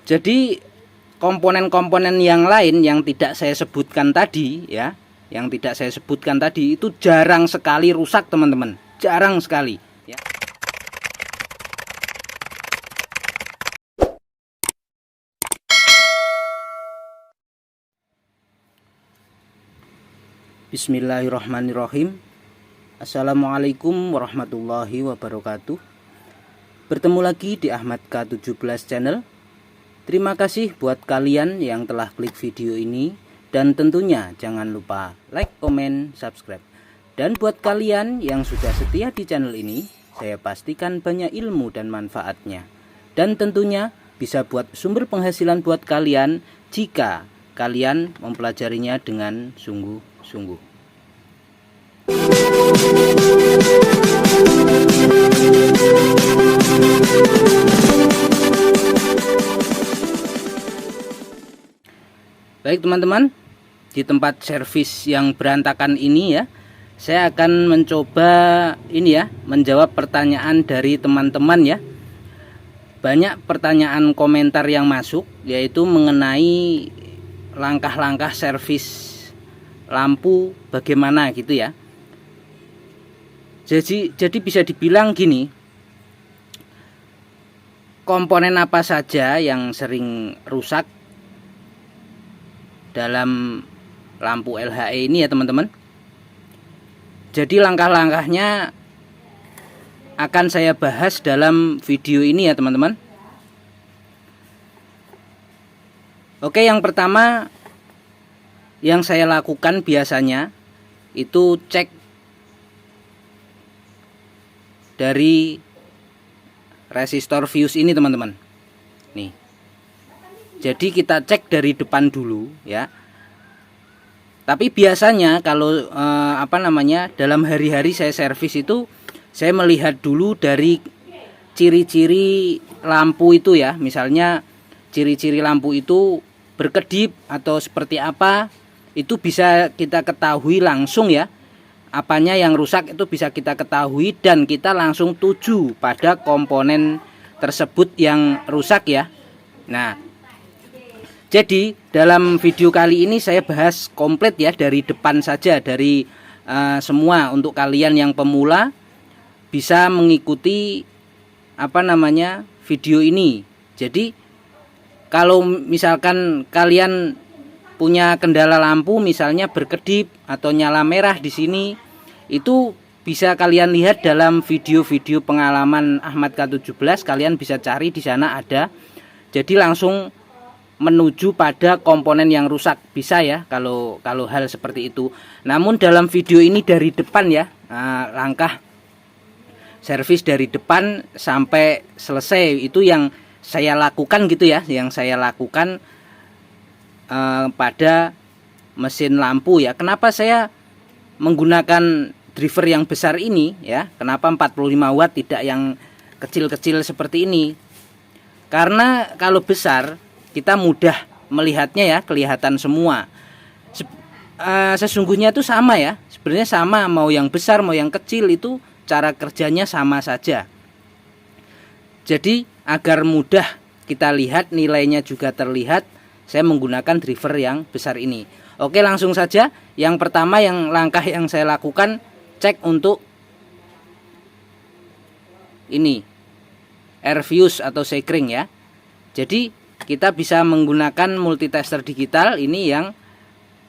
Jadi komponen-komponen yang lain yang tidak saya sebutkan tadi ya, yang tidak saya sebutkan tadi itu jarang sekali rusak teman-teman, jarang sekali ya. Bismillahirrahmanirrahim. Assalamualaikum warahmatullahi wabarakatuh. Bertemu lagi di Ahmad K17 channel. Terima kasih buat kalian yang telah klik video ini. Dan tentunya jangan lupa like, komen, subscribe. Dan buat kalian yang sudah setia di channel ini, saya pastikan banyak ilmu dan manfaatnya. Dan tentunya bisa buat sumber penghasilan buat kalian jika kalian mempelajarinya dengan sungguh-sungguh. Baik teman-teman, di tempat servis yang berantakan ini ya, saya akan mencoba ini ya, menjawab pertanyaan dari teman-teman ya. Banyak pertanyaan komentar yang masuk, yaitu mengenai langkah-langkah servis lampu bagaimana gitu ya. Jadi bisa dibilang gini, komponen apa saja yang sering rusak dalam lampu LHE ini ya teman-teman. Jadi langkah-langkahnya akan saya bahas dalam video ini ya teman-teman. Oke, yang pertama yang saya lakukan biasanya itu cek dari resistor fuse ini teman-teman. Nih. Jadi kita cek dari depan dulu ya. Tapi biasanya kalau dalam hari-hari saya servis itu saya melihat dulu dari ciri-ciri lampu itu ya. Misalnya ciri-ciri lampu itu berkedip atau seperti apa, itu bisa kita ketahui langsung ya. Apanya yang rusak itu bisa kita ketahui dan kita langsung tuju pada komponen tersebut yang rusak ya. Nah, jadi dalam video kali ini saya bahas komplit ya, dari depan saja, dari semua, untuk kalian yang pemula bisa mengikuti video ini. Jadi kalau misalkan kalian punya kendala lampu misalnya berkedip atau nyala merah di sini, itu bisa kalian lihat dalam video-video pengalaman Ahmad K17, kalian bisa cari di sana ada. Jadi langsung menuju pada komponen yang rusak bisa ya kalau hal seperti itu. Namun dalam video ini dari depan ya, langkah servis dari depan sampai selesai itu yang saya lakukan gitu ya, yang saya lakukan pada mesin lampu ya. Kenapa saya menggunakan driver yang besar ini ya? Kenapa 45 watt tidak yang kecil-kecil seperti ini? Karena kalau besar kita mudah melihatnya ya, kelihatan semua. Sesungguhnya itu sama ya, sebenarnya sama, mau yang besar mau yang kecil itu cara kerjanya sama saja. Jadi agar mudah kita lihat, nilainya juga terlihat, saya menggunakan driver yang besar ini. Oke, langsung saja. Yang pertama, langkah yang saya lakukan, cek untuk ini air fuse atau sekring ya. Jadi kita bisa menggunakan multitester digital ini yang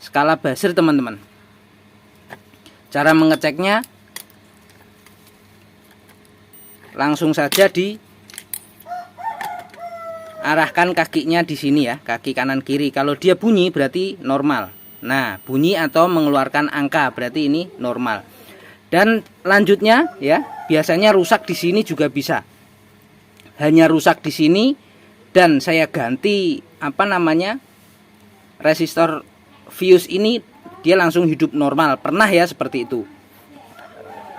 skala buzzer teman-teman. Cara mengeceknya langsung saja arahkan kakinya di sini ya, kaki kanan kiri. Kalau dia bunyi berarti normal. Nah, bunyi atau mengeluarkan angka berarti ini normal. Dan lanjutnya ya, biasanya rusak di sini juga bisa. Hanya rusak di sini dan saya ganti resistor fuse ini, dia langsung hidup normal. Pernah ya seperti itu.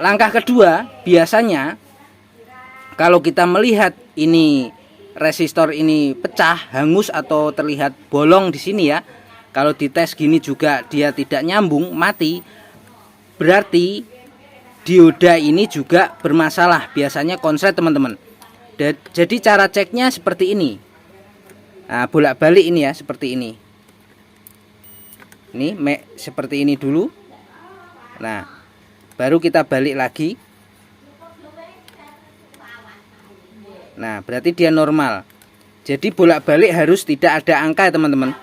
Langkah kedua, biasanya kalau kita melihat ini resistor ini pecah, hangus atau terlihat bolong di sini ya. Kalau dites gini juga dia tidak nyambung, mati. Berarti dioda ini juga bermasalah. Biasanya konslet teman-teman. Jadi cara ceknya seperti ini. Nah, bolak-balik ini ya, seperti ini. Ini seperti ini dulu. Nah, baru kita balik lagi. Nah, berarti dia normal. Jadi bolak-balik harus tidak ada angka ya teman-teman.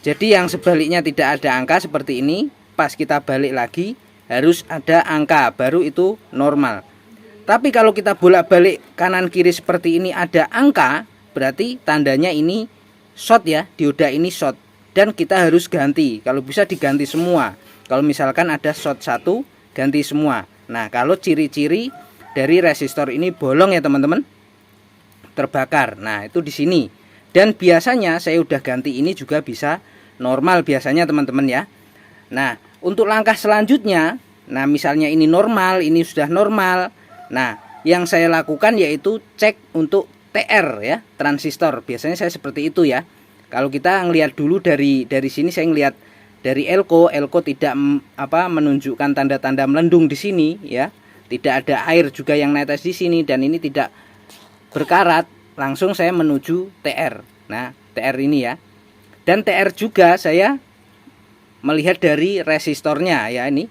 Jadi yang sebaliknya tidak ada angka seperti ini, pas kita balik lagi harus ada angka, baru itu normal. Tapi kalau kita bolak-balik kanan kiri seperti ini ada angka, berarti tandanya ini short ya, dioda ini short. Dan kita harus ganti, kalau bisa diganti semua. Kalau misalkan ada short satu, ganti semua. Nah, kalau ciri-ciri dari resistor ini bolong ya teman-teman, terbakar. Nah, itu di sini. Dan biasanya saya udah ganti ini juga bisa normal biasanya teman-teman ya. Nah, untuk langkah selanjutnya, nah misalnya ini normal, ini sudah normal. Nah, yang saya lakukan yaitu cek untuk TR ya, transistor. Biasanya saya seperti itu ya. Kalau kita ngelihat dulu dari sini, saya ngelihat dari elko tidak menunjukkan tanda-tanda melendung di sini ya. Tidak ada air juga yang netes di sini dan ini tidak berkarat. Langsung saya menuju TR. Nah, TR ini ya. Dan TR juga saya melihat dari resistornya ya, ini.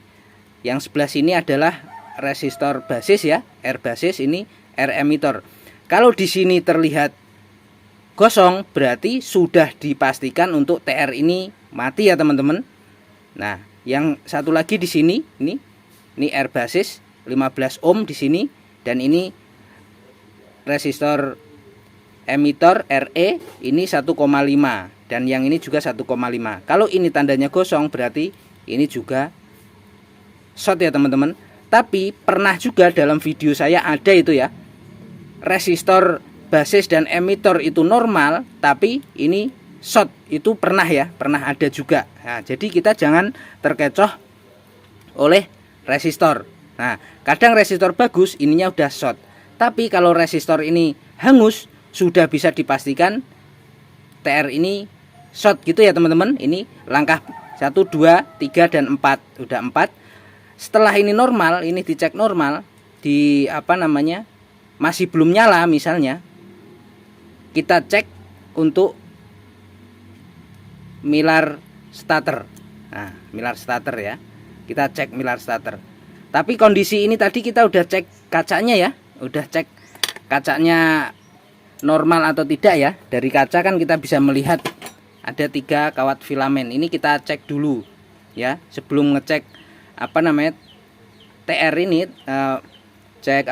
Yang sebelah sini adalah resistor basis ya, R basis, ini R emitter. Kalau di sini terlihat kosong, berarti sudah dipastikan untuk TR ini mati ya teman-teman. Nah, yang satu lagi di sini, ini R basis 15 ohm di sini, dan ini resistor emitter RE ini 1,5, dan yang ini juga 1,5. Kalau ini tandanya gosong, berarti ini juga short ya teman-teman. Tapi pernah juga dalam video saya ada itu ya, resistor basis dan emitter itu normal, tapi ini short, itu pernah ya, pernah ada juga. Nah, jadi kita jangan terkecoh oleh resistor. Nah, kadang resistor bagus, ininya udah short. Tapi kalau resistor ini hangus, sudah bisa dipastikan TR ini short gitu ya teman-teman. Ini langkah 1, 2, 3, dan 4. Udah 4. Setelah ini normal, ini dicek normal, di masih belum nyala misalnya, kita cek untuk milar starter. Nah, milar starter ya. Kita cek milar starter. Tapi kondisi ini tadi kita udah cek kacanya ya, udah cek kacanya normal atau tidak ya. Dari kaca kan kita bisa melihat ada 3 kawat filamen. Ini kita cek dulu ya, sebelum ngecek TR ini, cek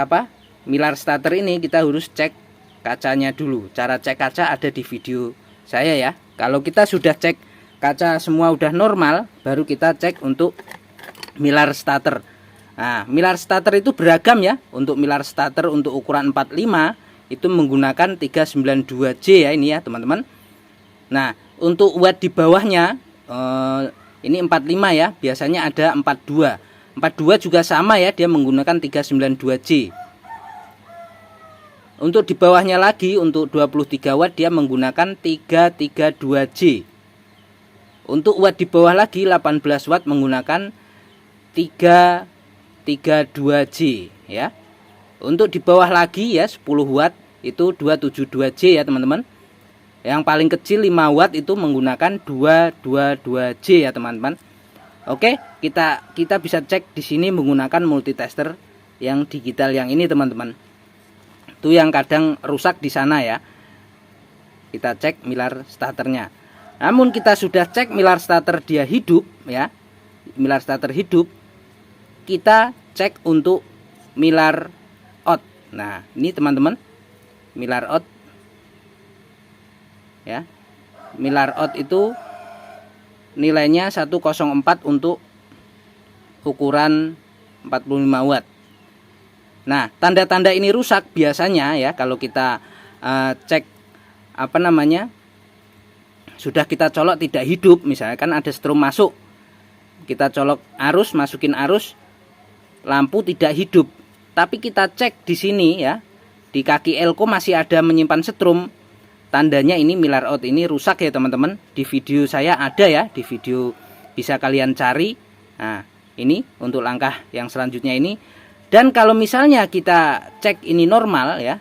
milar starter ini, kita harus cek kacanya dulu. Cara cek kaca ada di video saya ya. Kalau kita sudah cek kaca semua udah normal, baru kita cek untuk milar starter. Nah, milar starter itu beragam ya. Untuk milar starter untuk ukuran 45 itu menggunakan 392J ya, ini ya teman-teman. Nah, untuk watt di bawahnya ini 45 ya, biasanya ada 42. 42 juga sama ya, dia menggunakan 392J. Untuk di bawahnya lagi, untuk 23 watt dia menggunakan 332J. Untuk watt di bawah lagi 18 watt menggunakan 332J ya. Untuk di bawah lagi ya 10 watt itu 272J ya teman-teman. Yang paling kecil 5 watt itu menggunakan 222J ya teman-teman. Oke, kita bisa cek di sini menggunakan multitester yang digital yang ini teman-teman. Itu yang kadang rusak di sana ya. Kita cek milar starternya. Namun kita sudah cek milar starter dia hidup ya. Milar starter hidup. Kita cek untuk milar out. Nah, ini teman-teman. Milar out ya. Milar out itu nilainya 104 untuk ukuran 45 watt. Nah, tanda-tanda ini rusak biasanya ya kalau kita cek sudah kita colok tidak hidup, misalkan ada strom masuk, kita colok arus, masukin arus, lampu tidak hidup. Tapi kita cek di sini ya, di kaki elko masih ada menyimpan strom, tandanya ini milar out ini rusak ya teman-teman. Di video saya ada ya, di video bisa kalian cari. Nah, ini untuk langkah yang selanjutnya ini. Dan kalau misalnya kita cek ini normal ya,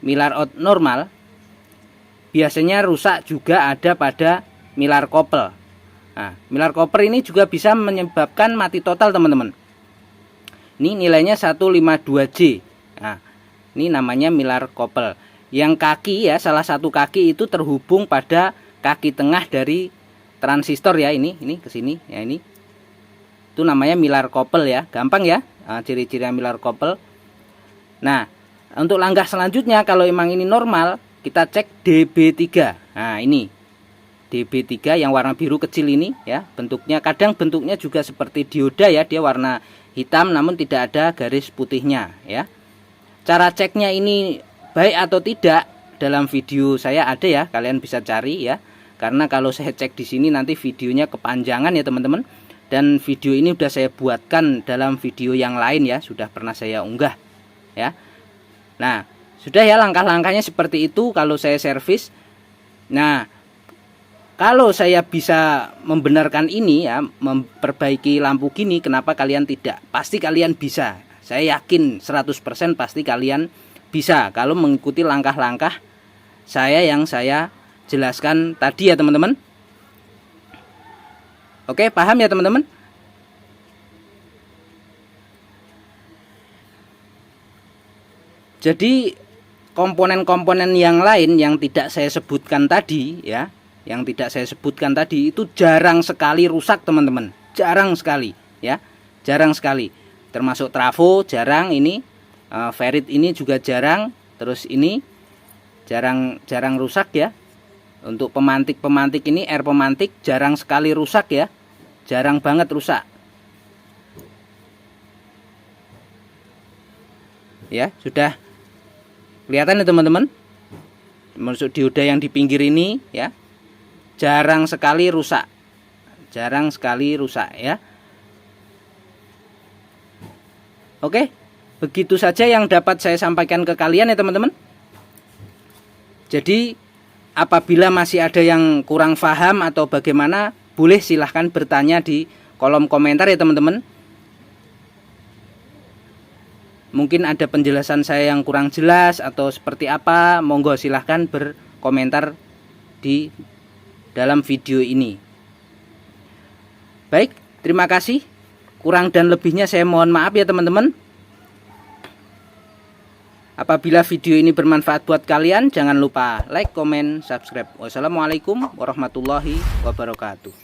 milar out normal, biasanya rusak juga ada pada milar kopel. Nah, milar koper ini juga bisa menyebabkan mati total teman-teman. Ini nilainya 152J. Nah, ini namanya milar kopel. Yang kaki ya, salah satu kaki itu terhubung pada kaki tengah dari transistor ya, ini ke sini ya, ini. Itu namanya milar kopel ya. Gampang ya. Nah, ciri-ciri milar kopel. Nah, untuk langkah selanjutnya kalau emang ini normal, kita cek DB3. Nah, ini DB3 yang warna biru kecil ini ya, bentuknya kadang bentuknya juga seperti dioda ya, dia warna hitam namun tidak ada garis putihnya ya. Cara ceknya ini baik atau tidak dalam video saya ada ya, kalian bisa cari ya. Karena kalau saya cek di sini nanti videonya kepanjangan ya teman-teman. Dan video ini sudah saya buatkan dalam video yang lain ya, sudah pernah saya unggah ya. Nah, sudah ya langkah-langkahnya seperti itu kalau saya servis. Nah, kalau saya bisa membenarkan ini ya, memperbaiki lampu gini, kenapa kalian tidak? Pasti kalian bisa. Saya yakin 100% pasti kalian bisa kalau mengikuti langkah-langkah saya yang saya jelaskan tadi ya teman-teman. Oke, paham ya teman-teman? Jadi komponen-komponen yang lain yang tidak saya sebutkan tadi ya, yang tidak saya sebutkan tadi itu jarang sekali rusak teman-teman, jarang sekali ya, jarang sekali. Termasuk trafo jarang ini, ferit ini juga jarang, terus ini jarang rusak ya. Untuk pemantik ini air pemantik jarang sekali rusak ya, jarang banget rusak. Ya sudah kelihatan ya teman-teman, masuk dioda yang di pinggir ini ya. Jarang sekali rusak. Jarang sekali rusak ya. Oke, begitu saja yang dapat saya sampaikan ke kalian ya teman-teman. Jadi apabila masih ada yang kurang paham atau bagaimana, boleh silahkan bertanya di kolom komentar ya teman-teman. Mungkin ada penjelasan saya yang kurang jelas atau seperti apa, monggo silahkan berkomentar di dalam video ini. Baik, terima kasih. Kurang dan lebihnya saya mohon maaf ya teman-teman. Apabila video ini bermanfaat buat kalian, jangan lupa like, comment, subscribe. Wassalamualaikum warahmatullahi wabarakatuh.